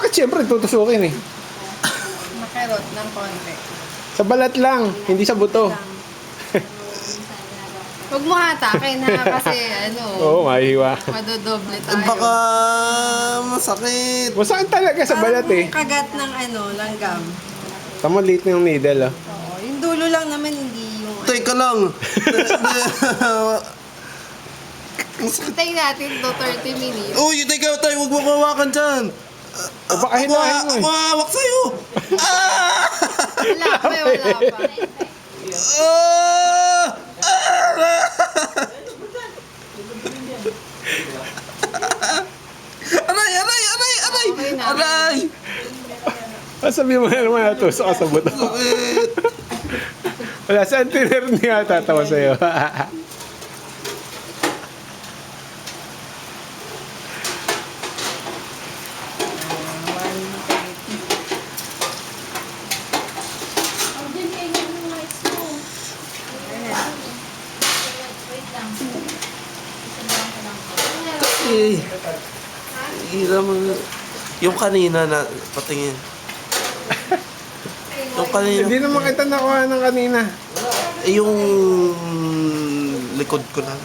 Bakit siyempre tutusukin eh? Makirot ng konti. Sa balat lang, hindi sa buto. Huwag mo hatakin ha, kasi Oo, mahiwa. madodoble Eh, tayo. baka masakit. Masakit talaga sa balat eh. Parang kagat ng langgam. Tama, late na yung needle oh. Oo, yung dulo lang naman, hindi yung... Teka lang. Hintayin natin to 30 minutes. Uy, teka tayo, huwag mo kawakan dyan. O baka hinahin mo Ako eh. hawak sa'yo. Ah! Wala pa, wala pa. Ah! Ah! Aray, aray, aray, aray! Okay na. Aray! Sabi mo naman natusok ka sa buto. Sakit! Wala, saan tiner niya tatawa sa'yo? Eh, hiram mo. Yung kanina na patingin. Yung kanina. Hindi naman kita nakuha ng kanina. Eh, yung likod ko na.